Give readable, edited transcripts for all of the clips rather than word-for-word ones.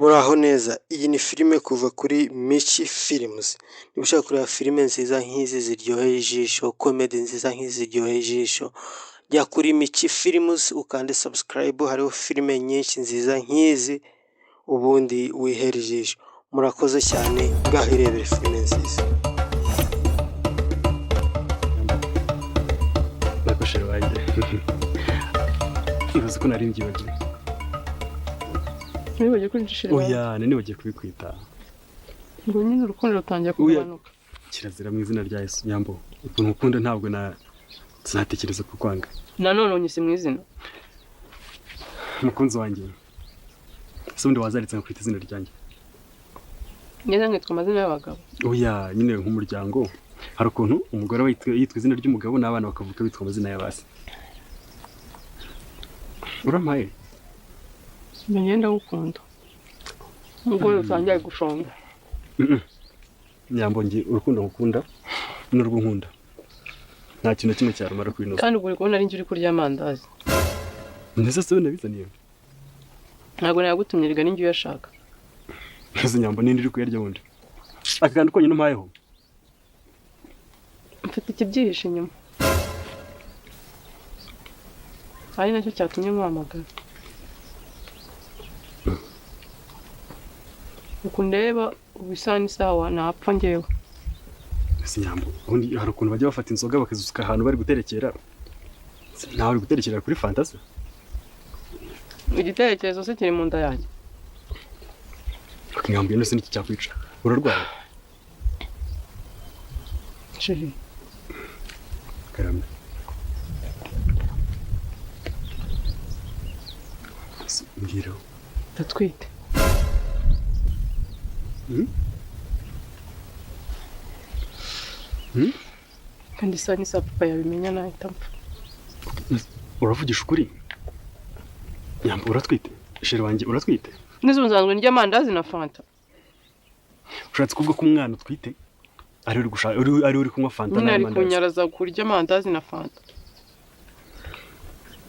Muraho neza, iyi ni filime kuva kuri Michi Films. Niba ushaka kureba filime nziza nk'izi ziryoheye ijisho, komedi nziza nk'izi ziryoheye ijisho, jya kuri Michi Films ukande subscribe, hariho filime nyinshi nziza nk'izi, ubundi wihere ijisho. Murakoze cyane, ngaho irebere filime nziza. Bakoshere wanjye. Uzi ko nari mbyibagiwe. Nibagiye kwinjishira. Oya, nibagiye kubikwita. Ngo nyine urukundo rutangiye kugabanuka. Kirazira mu izina rya Yesu Nyambo. Ukuntu ukunda ntabwo sinatekereza kukwanga. Nanone unyise mu izina. Mukunzi wanjye. Sundi wazaritse kwita izina ryanjye. Ngeze nkitwa amazina y'abagabo. Oya, nyine nk'umuryango. Hari ukuntu umugore yitwa izina ry'umugabo n'abana bakavuka bitwa amazina y'abasi. Urampaye? Ngenda gukunda. Ngo rutangiye gushonga. Nyambo ngi urukundo ngukunda n'urwo nkunda. Nta kintu kimwe cyarumara kwinoza. Kandi ubwo kubona ari njye uri kurya amandazi. Ndetse se nabizaniye. Ntabwo nagutumye riga n'injye uyashaka. Ese Nyambo nindi uri kuyarya wundi. Akaganda konyine umpayeho. Mfite ikibyihishe inyuma. Ari nacyo cyatumye nkwamagara. Ukundeba ubisani sawa napfa ngewe. Ese Nyambo undi hari ukuntu bajya bafata inzoga bakazusuka ahantu bari guterekera. Nawe uri guterekera kuri fantasy? Igitekerezo se kiri mu nda yanjye. Nyambo nese niki cyakwica. Urarwaye? Chérie. Karame. Mbiro. Tatwite. Kandi sani sa papa yabimenya nahita mpfa. Uravugisha ukuri? Nyambo uratwite? Shere wanjye uratwite? Nizo nzanzwe ndya amandazi na fanta. Ushatse kuvuga ko umwana utwite ari uri gushaka ari uri kunywa fanta na mandazi. Nari kunyaraza kurya amandazi na fanta.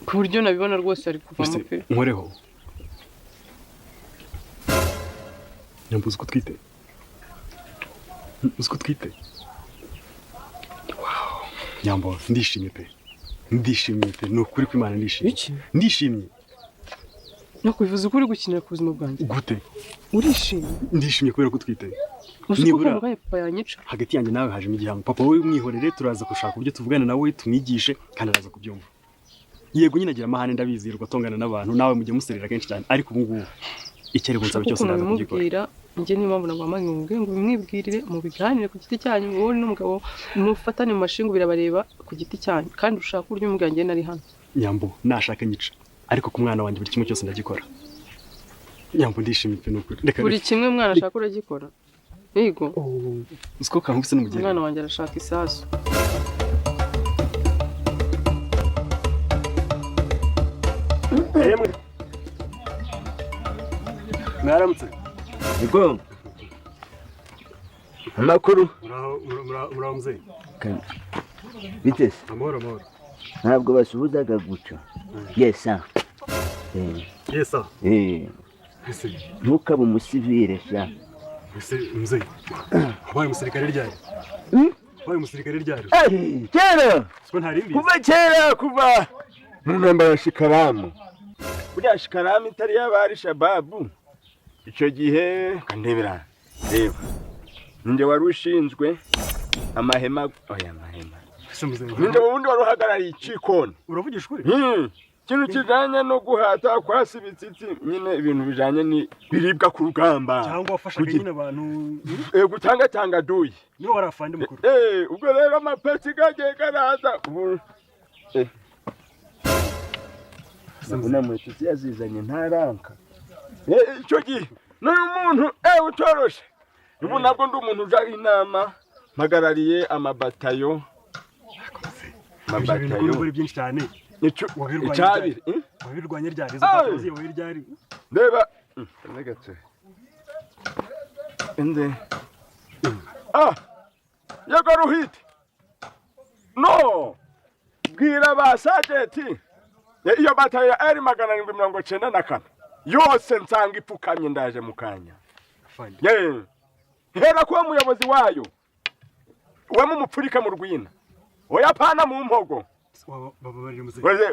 Ku buryo nabibona rwose ari kuvamo pe. Nkoreho. Nyambo uzi ko utwite? Uzi ko utwite? Wow. Nyambo ndishimye pe. Ndishimye pe. No kuri kw'Imana ndishimye. Iki? Ndishimye. Nakubivuze ko uri gukinira ku buzima bwanjye. Gute? Urishimye. Ndishimye kubera ko utwite. Nibura papa yanyica. Hagati yanjye nawe haje igihango. Papa we mwihorere turaza gushaka uburyo tuvugana nawe tumwigishe kandi araza kubyumva. Yego nyine agira amahane ndabizirwa tongana n'abantu nawe mujye muserera kenshi cyane ariko ubu ngubu icyari gunsaba cyose naza kugikora. Njye niyo mpamvu nagwamanye umubwiye ngo bimwibwirire mu biganire ku giti cyanyu wowe n'umugabo mufatane mu mashingo birabareba ku giti cyanyu kandi ushaka uryo umubwiye njye nari hano. Nyambo nashaka nyica ariko ku mwana wanjye buri kimwe cyose ndagikora. Nyambo ndishimye pe n'ukuri. Buri kimwe mwana ashaka uragikora. Yego. Usko kankubise n'umugeni. Mwana wanjye arashaka isasu. Emwe. Mwaramutse. Niko. Amakuru. Muramze. Bitese. Amahoro. Ntabwo basuhuzaga guca. Yes sir. Yes sir. Ese. Ntukabe umusivire sha. Ese mzee. Wabaye umusirikare ryari? Wabaye umusirikare ryari? Kera. Siko ntarimbi. Kuva kera kuva. Munamba ya Shikaramu. Buriya Shikaramu itari yabari shababu. Icyo gihe kandebera. Reba. Ninde wari ushinzwe amahema amahema. Ninde wundi wari uhagarariye ikikoni. Uravugisha ukuri? Kintu kijanye no guhata kwasi ibitsitsi nyine ibintu bijanye ni biribwa ku rugamba. Cyangwa wafashaga nyine abantu gutanga duyi. Niwe warafande mukuru. Ubwo rero amapeti gagiye karaza. Sabuna mu tuzi yazizanye ntaranka. Icyo gihe n'uyu muntu utoroshe. Ubu nabwo ndi umuntu uja inama magarariye amabatayo. Amabatayo buri byinshi cyane. Icabiri. Wabirwanye ryari zo batazi wabiryari. Ndeba. Negative. Ende. Yego ruhite. No. Bwira ba sajeti. Iyo batayo ari 794. yose nsanga ipfukamye ndaje mu kanya. afande Hera kuba muyobozi wayo we mumupfurika mu rwina oya pana mu mpogo babarira muze weze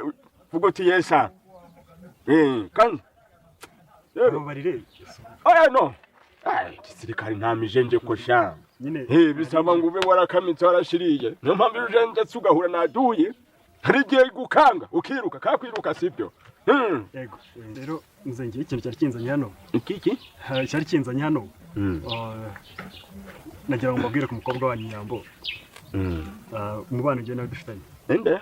vuga uti yesa kandi babarire oya no gisirikare nta mijenje ko sha nyine bisaba ngo ube warakamitse warashiriye niyo mpamvu ujenje tsugahura naduye hari gihe gukanga ukiruka kakwiruka sibyo yego rero muze ngiye ikintu cyari kinzanye hano iki cyari kinzanye hano nagira ngo mbabwire ku mukobwa wa Nyambo umubano ngiye nawe dufitanye ende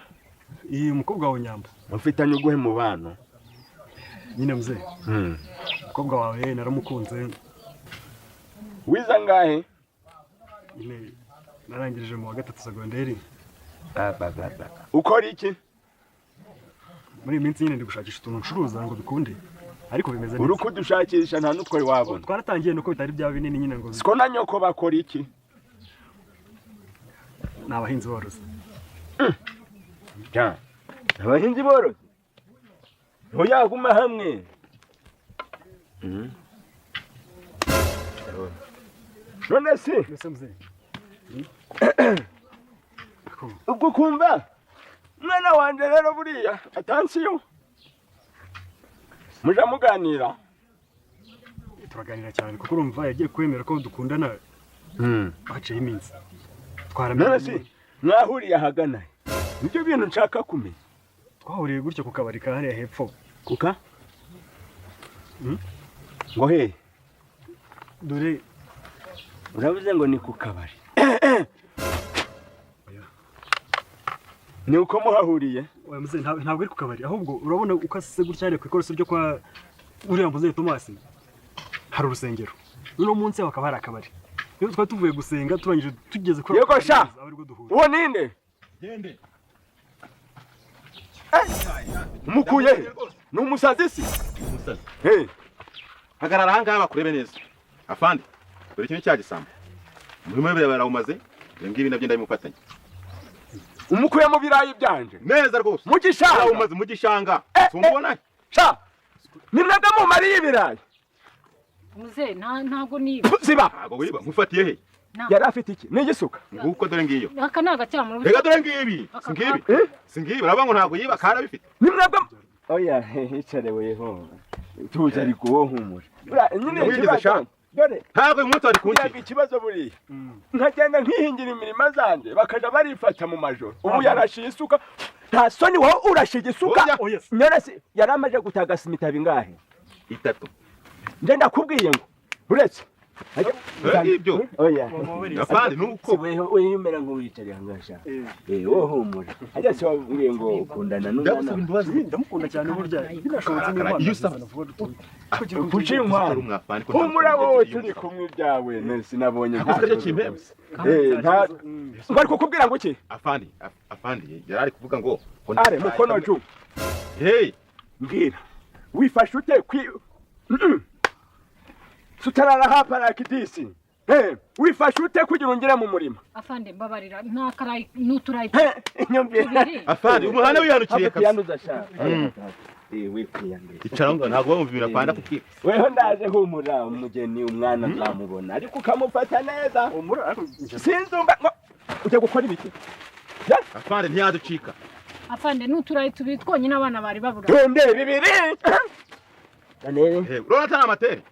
iyi mukobwa wa Nyambo mufitanye uguhe mubano nyine muze umukobwa wawe naramukunze wiza ngahe nyine narangirije mu wa 3 segonderi ukora iki muri iyi minsi nyine ndi gushakisha utuntu ncuruza ngo bikunde ariko bimeze neza uruko dushakisha nta nutwe wabona twaratangiye nuko bitari bya binini nyine ngo siko na nyoko bakora iki n'abahinzi borozi abahinzi borozi ntuyaguma hamwe none si mbese muze ubwo kumva mwana wanje rero buriya atansiyo muja muganira turaganira cyane kuko urumva yagiye kwemera ko dukundana haciye iminsi none si mwahuriye ahagana nibyo bintu nshaka kumenya twahuriye gutyo ku kabari ka hariya hepfo kuka ngo he dore uravuze ngo ni ku kabari ni uko muhahuriye oya muze ntabwo ari ku kabari ahubwo urabona uko asise gutya hariya ku ikorosi ryo kwa uriya mvuze Thomas hari urusengero uno munsi hakaba hari akabari rero twari tuvuye gusenga turangije tugeze kuri yego sha uwo ninde umukuye ni umusazi si umusazi hagarara ahangaha bakurebe neza afande dore ikintu cyagisamba murimo barawumaze ngibi nabyo ndabimufatanya umukuye mu birayi byanje neza rwose mu gishanga umaze mu gishanga sumbona sha ni mwebwe mu mari y'ibirayi muze ntago niba siba ntago wiba mufatiye he yari afite iki ni igisuka nguko dore ngiyo aka ni agacyamuro rega dore ngibi singibi urabango ntago yiba kana bifite ni mwebwe oya hicareweho tuza ari kuwo humura nyine ikibazo dore ntago umunsi ari kunki ikibazo buriya nkagenda nkihingira imirima zanje bakaja barifata mu majoro ubu yarashiye isuka nta soni wowe urashiye isuka nyarase yaramaje gutaga simita bingahe 3 nje ndakubwiye ngo uretse ibyo oya afande nuko wewe yimera ngo wicare hangasha wo humura ajya se wabwiye ngo ukundana n'umwana ndamukunda cyane burya binashobotse n'imana iyo usaba kucinkwa humura wowe turi kumwe byawe nese nabonye nta kimpemse nta ngari kukubwira ngo iki afande yarari kuvuga ngo are mukono ju hey mbwira wifashe ute sutarara hapa la kidisi wifashe ute kugira ungire mu murima afande mbabarira nta karayi n'uturayi nyumvire afande umuhana wihanukiriye kabisa yanduza sha wikwiyanduza icara ngo ntago bamuvira afande kuki weho ndaje humura umugeni umwana nzamubona ariko ukamufata neza sinzumba ujya gukora ibiki afande ntiyaducika afande n'uturayi tubiri twonyine abana bari babura tonde bibiri danere urona tana amatere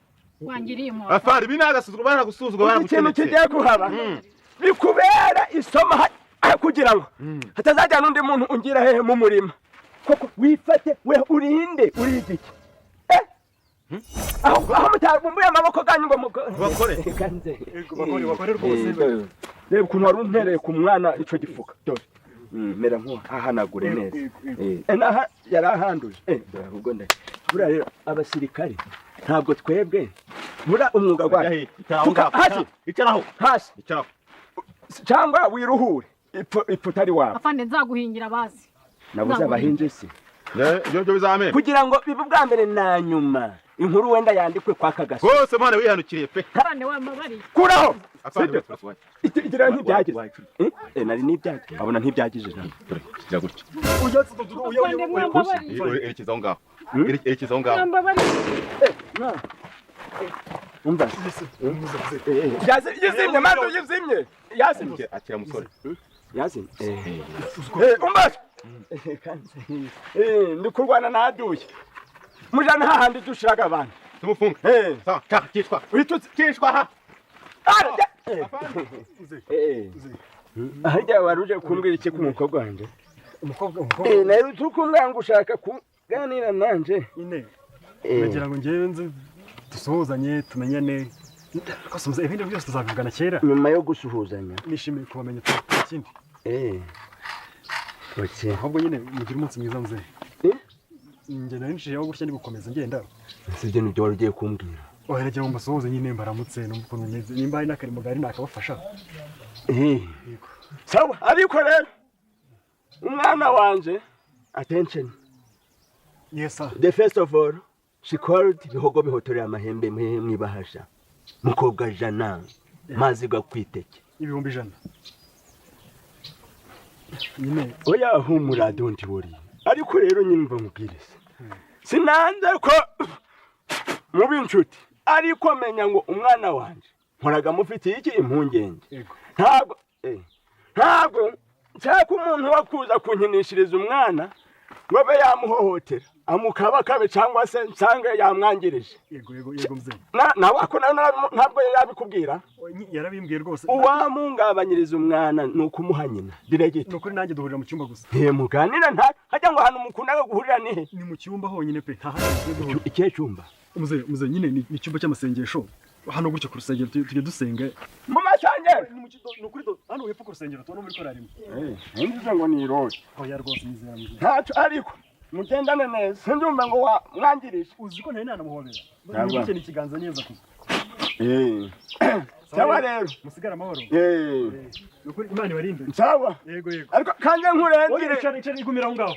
wangiriye mu afande binagasuzugwa baragusuzugwa ikintu kigiye kuhaba bikubera isoma kugira ngo hatazajya n'undi muntu ungira hehe mu murima koko wifate we urinde urigiki aho mutabumbuye amaboko ganyu ngo bakore kanze bakore rwose reba ukuntu wari untereye ku mwana ico gifuka dore mera nko ahanagure neza naha yarahanduje ubwo nda bura rero abasirikare ntabwo twebwe bura umwuga gwaje hasi icaraho hasi icaraho cyangwa wiruhure ipfu tari wawe afande nzaguhingira bazi nabuze abahinzi si byo bizame kugira ngo bibe bwa mbere na nyuma inkuru wenda yandikwe kwa kagasa rwose mwana wihanukiriye pe afande wambabariye kuraho afande igira ntibyagize nari nibyagize abona ntibyagize dore kira gutya afande mwambabariye erekeza aho ngaho erekeza aho ngaho mwambabariye umva yazimye maze uyizimye yazimye akira musore yazimye umva ndi kurwana naduye mujana hahandi dushiraga abantu tumufunge sawa kishwa kishwa ha harya waruje kumbwira iki ku mukobwa wanjye nayo tukumbwira ngo ushaka kuganira nanje nyine nagira ngo ngewe nzi dusuhuzanye tumenyane kosumuze ibindi byose tuzabivugana kera nyuma yo gusuhuzanya nishimiye kubamenya ikindi ahubwo nyine mugira umunsi mwiza muzee njye nari nshijeho gutya ndi gukomeza ngenda sibyo nibyo wari ugiye kumbwira nagira ngo mbasuhuze nyine mbaramutse numva ukuntu meze nimba hari n'akarimo gari nakabafasha sawa ariko rero umwana wanje attention yes sir the first of all she called bihogo bihotorera amahembe mwibahasha mukobwa jana mazi gakwiteke 100 nyine oya humura don't worry ariko rero nyine mva mubwiriza sinanze ko mu b'inshuti ariko menya ngo umwana wanje nkoraga mufitiye iki impungenge ntabwo nshaka umuntu wakuza kunkinishiriza umwana ngo abe yamuhohotera amukaba kabe cyangwa se nsanga yamwangirije yego mzee nawe ako ntabwo yabikubwira yarabimbwiye rwose uwamungabanyiriza umwana nuko umuha nyina diregiti nukuri nanjye duhurira mu cyumba gusa muganira nta hajya ngo ahantu mukundaga guhurira nihe ni mu cyumba honyine pe nta ikihe cyumba mzee nyine ni icyumba cy'amasengesho hano gutyo ku rusengero tujye dusenga mu masengero nukuri hano hepfo ku rusengero tubona muri korari nziza ngo ni irori oya rwose nizera mzee ntacyo ariko mugendane neza sinzumva ngo mwangirije uzi ko ntari nanamuhobera ni ni ikiganza neza kuko sawa rero musigara amahoro nukuri imana ibarinde sawa yego ariko kanje nkurengire icara igumira aho ngaho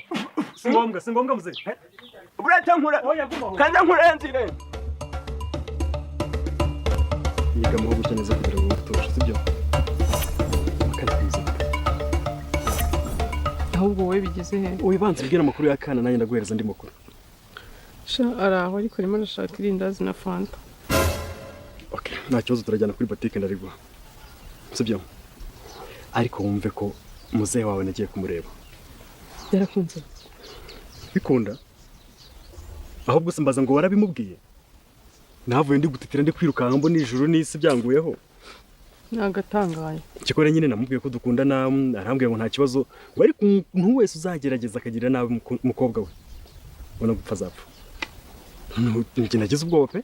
si ngombwa mzee burete kanje nkurengire yiga mu gutya neza kugira ngo utoshe sibyo ahubwo wowe bigeze he uyibanze ubwira amakuru y'akana nanjye ndaguhereza andi makuru araho ariko arimo arashaka irindazi na fanta okay nta kibazo turajyana kuri boutique ndarigwa sibyo ariko wumve ko muzehe wawe nagiye kumureba yarakunze bikunda ahubwo simbaza ngo warabimubwiye navuye ndi gutitira ndi kwirukanka mbo nijoro n'isi byanguyeho nagatangaye ikikore nyine namubwiye ko dukundana arambwiye ngo nta kibazo ngo ariko umuntu wese uzagerageza akagira nabi umukobwa we ubona gupfa zapfa njye nagize ubwoba pe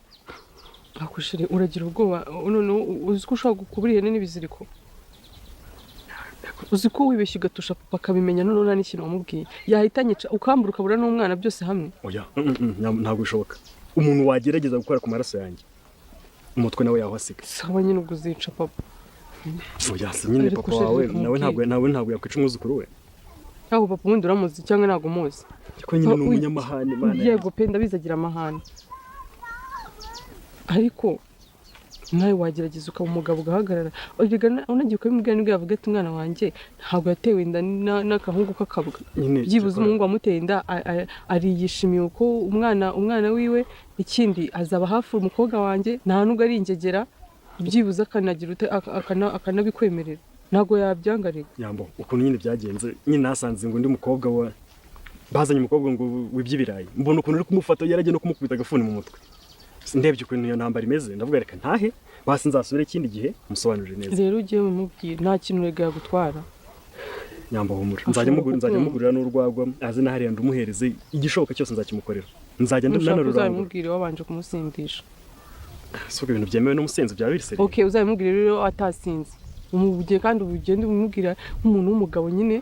akushire uragira ubwoba none uzi ko ushaka kubura ihene n'ibiziriko uzi ko wibeshye ugatusha papa akabimenya none nta n'ikintu wamubwiye yahitanye ukambura ukabura n'umwana byose hamwe oya ntabwo bishoboka umuntu wagerageza gukora ku maraso yanjye umutwe nawe yaho asiga sawa nyine ubwo uzica papa oya si nyine papa wawe nawe ntabwo yakwica umwuzukuru we aho papa ubundi uramuzi cyangwa ntabwo umuzi ko nyine ni umunyamahane imana yego pe ndabizi agira amahane ariko nawe wagerageza ukaba umugabo ugahagarara unagiye ukabimubwira nibwo yavuga ati umwana wanjye ntabwo yatewe inda n'agahungu k'akabwa byibuze umuhungu wamuteye inda ariyishimiye uko umwana wiwe ikindi azaba hafi umukobwa wanjye nta nubwo ari ingegera byibuze akanagira akanabikwemerera ntabwo yabyangarira yambo ukuntu nyine byagenze nyine nasanze ngo ndi mukobwa wa bazanye umukobwa ngo wiby'ibirayi mbona ukuntu uri kumufata yaragiye no kumukubita agafuni mu mutwe ndebye ukuntu iyo ntambara imeze ndavuga reka ntahe basi nzasubire ikindi gihe musobanurire neza rero ugiye mumubwira nta kintu rega yagutwara nyamba humura nzajya mugurira n'urwagwa aze na hariya ndumuhereze igishoboka cyose nzakimukorera nzajya nanarura uzabimubwire wabanje kumusindisha suko ibintu byemewe n'umusenzi bya biriseri okay uzabimubwire rero atasinze umubugiye kandi ubugende umubwira nk'umuntu w'umugabo nyine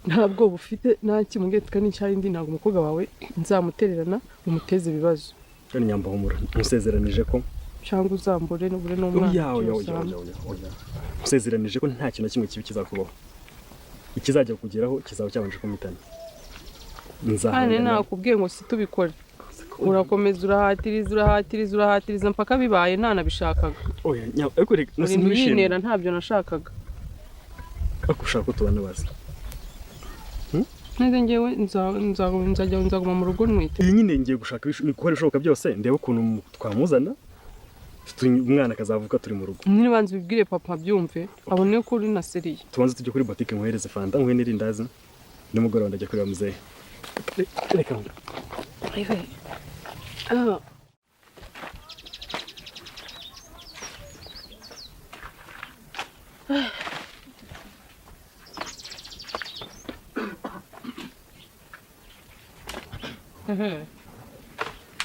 ntabwo bufite nta kimwe kandi cyarindi ntabwo umukobwa wawe nzamutererana umuteze ibibazo kandi nyamba humura musezeranije ko cyangwa uzambure n'ubure n'umwana oya musezeranije ko nta kintu kimwe kibi kizakubaho ikizajya kugeraho kizaba cyabanje kumutanya kandi nakubwiye ngo si tubikore urakomeza urahatiriza mpaka bibaye ntanabishakaga. Oya ariko reka nasimbishimye ntabyo nashakaga. Akushaka kutubana bazi. Neze ngewe nzaguma mu rugo nwite. Iyi nyine ngiye gushaka ibikoresho bishoboka byose ndebe ukuntu twamuzana. Umwana akazavuka turi mu rugo. Nyine banze bibwire papa byumve abone ko uri na seriye. Tubanze tujye kuri boutique nkohereze fanta nkwe n'irindazi. Nimugoroba ndajya kureba muzehe. Reka. Ive.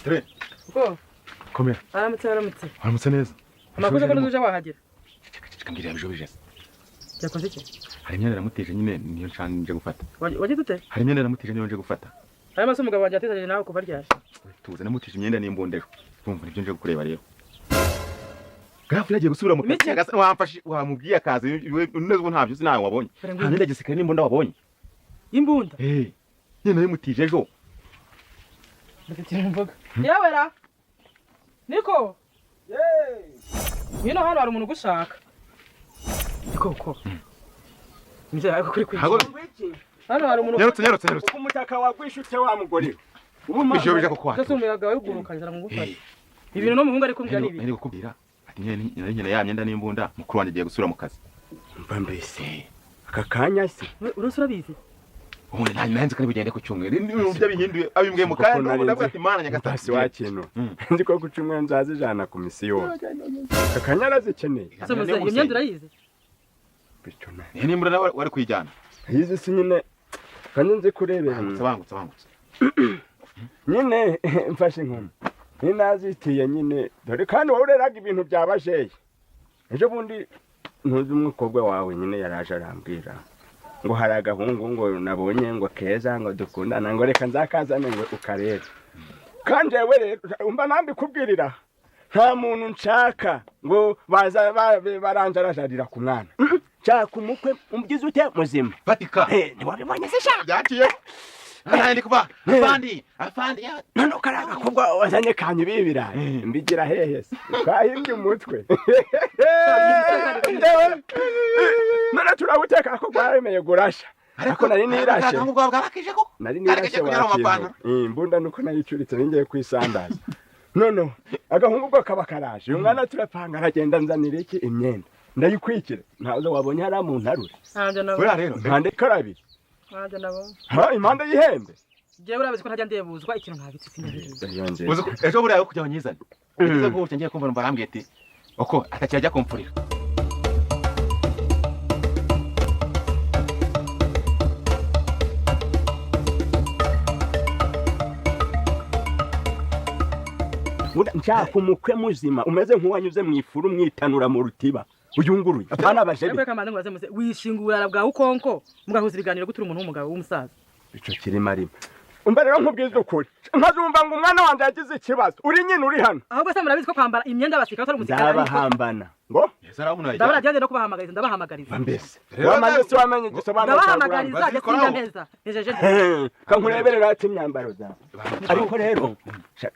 Tere. Ko? Komera. Aramutse neza. Amakuru ko nuje wahagera. Kambira bijobije. Yakoze iki? Hari imyenda namuteje nyine niyo nje gufata. Waje dute? Hari imyenda namuteje niyo nje gufata. Hari maso umugabo wanje atezanye nawe kuva ryashe. Tuze namuteje imyenda n'imbondero. Tumva nibyo nje kureba rero. Gafu yagiye gusubira mu kazi agasa wamfashe wamubwiye akazi neza ubu ntabyo sinawe wabonye. Nta nenda gisikare n'imbonda wabonye. Imbunda? Nyine namutije ejo. Ndakimvuga. Yawera. Niko. Yino hano hari umuntu gushaka. Niko. Nje ariko kuri kuri. Hano hari umuntu. Nyarutse. Umutaka wagwishutse wa mugore. Bijobije ko kwata. Sasa umuyaga w'ugurukanyira mu gufata. Ibintu no muhungu ari kumbwira nibi. Nari gukubwira. Ati nyine ya myenda n'imbunda mukuru wanjye agiye gusubira mu kazi. Mbambese. Aka kanya se. Urasura bizi. Ubundi nanze kandi bigende ku cyumweru. N'ibyo bihinduye abimbwiye mu kandi ndavuga ati mana nyagatasi wa kintu. Nzi ko ku cyumweru nzaza ijana ku misiyo. Aka kanya arazikeneye. Sasa muze iyo myenda urayizi. Bitona. Ni mbura wari kuyijyana. Yize si nyine kandi nzi kurebera. Bangutse. Nyine mfashe inkumi. Ni nazitiye nyine dore kandi wowe ureraga ibintu byabasheye. Ejo bundi ntuzi umukobwa wawe nyine yaraje arambwira ngo hari agahungu ngo nabonye ngo keza ngo dukundana ngo reka nzakazane ngo ukarere. Kandi yewe rero umba nambikubwirira nta muntu nshaka ngo baza baranjarajarira ku mwana. Nshaka umukwe umgize ute muzima. Fatika. Ntiwabibonye se sha? Byakiye. Ndi kuba afandi ya none ukaraga kubwa wazanye kanyu bibira mbigira hehe se kahimbye umutwe none turawuteka ko gwaremeye gurasha ariko nari nirashe nari nirashe wa imbunda nuko nayicuritse ningiye kwisandaza none agahungu ko kaba karaje uyu mwana turapanga aragenda nzanira iki imyenda ndayikwikira ntazo wabonye hari umuntu aruri rero ntande karabiri Nanje nabo. Impande y'ihembe. Jewe urabizi ko ntajya ndebuzwa ikintu nkabitse sinyabizi. Ejo buriya kujya banyizana. Ngize ko ngiye kumva mbarambwiye ati uko atakijya kumfurira. Nshaka umukwe muzima umeze nk'uwanyuze mu ifuru mwitanura mu rutiba. Uyunguruye apana abajebe. Reka kamande ngwaze muze wishingura bwa ukonko mugahuza ibiganiro gutura umuntu w'umugabo w'umusaza. Ico kiri marima. Umva rero nkubwiza ukuri. Nkazumva ngo umwana wanje yagize ikibazo. Uri nyine uri hano. Ahubwo se murabizi ko kwambara imyenda basika atari umusikana. Ndabahambana. Ngo? Yesara umuntu ajya. Ndabara byagenda no kubahamagariza ndabahamagariza. Mbese. Wamaze se wamenye gisobanura. Ndabahamagariza gatinda neza. Nejeje. Kankureberera ati imyambaro zawe. Ariko rero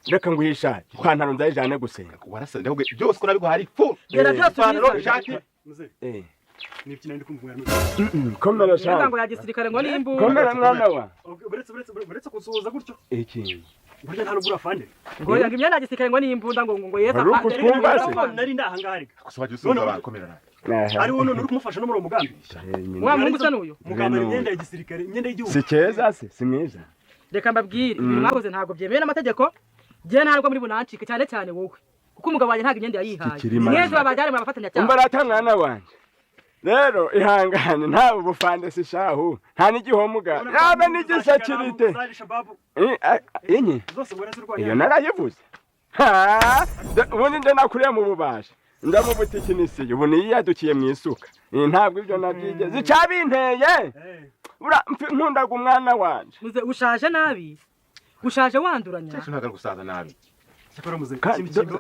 reka nguhisha kwantaro nzayijane gusenga. Warasa ndabwe byose ko nabigwa hari fu. Gera byose ishati. Nibyo ndi kumvuga. Komera shaka. Ngo ya gisirikare ngo nimbu. Komera mwana wa. Buretse kusuhuza gutyo. Iki. Burya nta rugura afande. Ngo yanga imyenda ya gisirikare ngo nimbunda ngo yesa afande. Nari ndahangaharika. Gusobaje usuhuza bakomera. Ari wowe uri kumufasha no muri mugambi. Wa mungu se nuyo. Mugambi imyenda ya gisirikare, imyenda y'igihugu. Si keza se, si mwiza. Reka mbabwire ibintu mwakoze ntago byemewe n'amategeko. Je ntarwo muri bunancike cyane cyane wowe. Kuko umugabo wanjye ntago imyenda yayihaye. Mwese babajyane murafatanya cyane. Umbarata mwana wanje. Rero ihangane nta ubufande si shahu nta n'igihomuga yabe n'igisakirite inyi iyo narayivuze ubundi nde nakuriye mu bubasha ndamubutiki nisiye ubu niyadukiye mu isuka ntabwo ibyo nabyigeze icabinteye nkundaga umwana wanje muze ushaje nabi ushaje wanduranya cyo ntaga gusaza nabi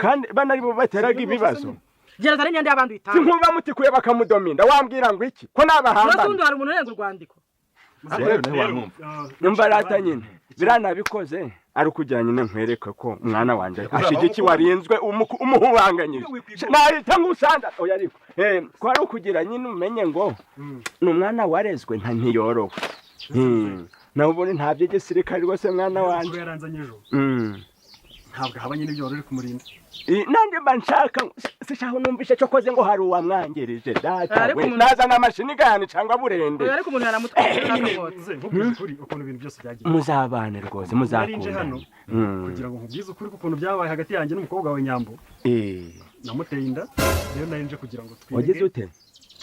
kandi banari bo bateraga ibibazo gereza n'imyenda y'abantu itanga sinkumva mutikuye bakamudominda wambwira ngo iki ko nabahamba n'undi hari umuntu urenga urwandiko numva rata nyine biranabikoze ari ukugira nyine nkwereke ko umwana wanje ashigiki warinzwe umuhuranganyije nahita ngusanda oya ariko ko ari ukugira nyine umenye ngo ni umwana warezwe nta ntiyorowe nawe ubundi ntabyo igisirikare rwose mwana wanje yaranzanye ejo ntabwo haba nyine ibyo wari kumurinda nanjye mba nshaka sishaka numvishe cyo koze ngo hari uwamwangirije data we nazana amashini gani cyangwa burende ariko umuntu yaramutwara ukuri ukuntu ibintu byose byagiye muzabane rwose muzakunda kugira ngo nkubwize ukuri ukuntu byabaye hagati yanjye n'umukobwa wawe Nyambo namuteye inda rero nari nje kugira ngo wagize ute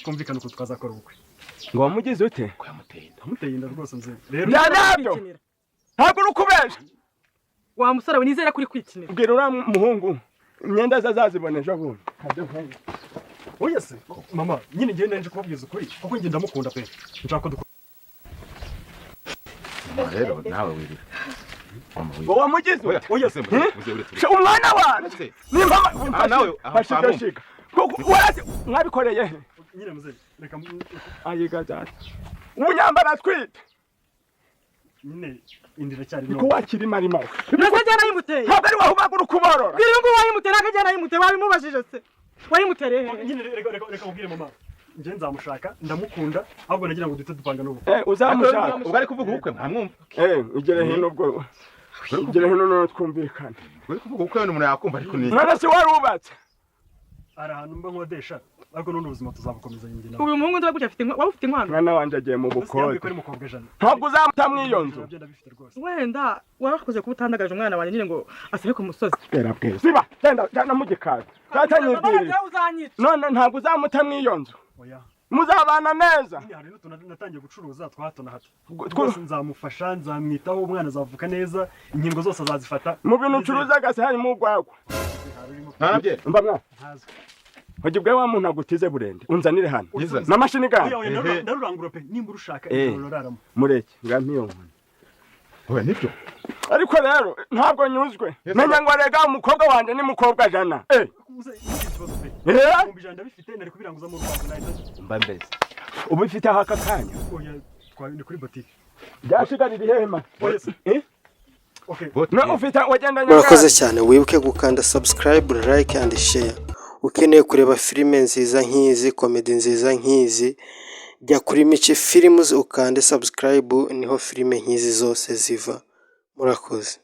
twumvikane uko twazakora ubukwe ngo wamugize ute ko namuteye inda rwose nze rero ntabyo ntabwo urukubesha wa musore we nizera kuri kwikinira ubwira uriya muhungu imyenda zazazibona ejo bundi oya se mama nyine ngiye nanje kubabwiza ukuri kuko njye ndamukunda pe nshaka ko rero nawe wirira ngo wamugize oya se umwana wanjye ni mama nawe ashika mwabikoreye he nyine muze reka ayiga data umunyambara twite nyine indira cyari ko wakiri marima nakajyana yimuteye ntabwo ari wahubagura kuborora bwira ngo wayimuteye nakajyana yimuteye wabimubajije se wayimutereye nyine reka ubwire mama nje nzamushaka ndamukunda ahubwo nagira ngo dute dupanga n'ubu uzamushaka ubwo ari kuvuga ubukwe mwamwumva ugere hino ubwo ugere hino no twumvikana uri kuvuga ubukwe n'umuntu yakumva ariko ni none se warubatse ari ahantu mba nkodesha ariko none ubuzima tuzabukomeza nyine nawe uyu muhungu ndagucya afite waba ufite inkwano mwana wanje agiye mu bukode ntabwo ntabwo uzamuta mwiyonzu wenda warakoze kuba utandagaje umwana wanjye nyine ngo asabe ku musozi bwera siba genda mu gikari cyatanyibwiriye none ntabwo uzamuta mwiyonzu muzabana neza hari n'utuntu natangiye gucuruza twa hato na hato rwose nzamufasha nzamwitaho umwana azavuka neza inkingo zose azazifata mu bintu ucuruza gase harimo urwagwa ntabye mba mwa hoje bwa wa muntu agutize burende unzanire hano n'amashini gani ndarurangura pe nimba urushaka indororaramo mureke ngampiyo oya nibyo ariko rero ntabwo nyuzwe menya ngo rega umukobwa wanje ni mukobwa jana umbijanda bifite nari kubiranguza mu rwanda nahita mba mbese ubu bifite aka kanya oya twari kuri boutique byashigarira ihema okay no ufite wagenda murakoze cyane wibuke gukanda subscribe like and share ukeneye kureba filime nziza nk'izi comedy nziza nk'izi jya kuri Michi Films ukande subscribe niho filime nk'izi zose ziva murakoze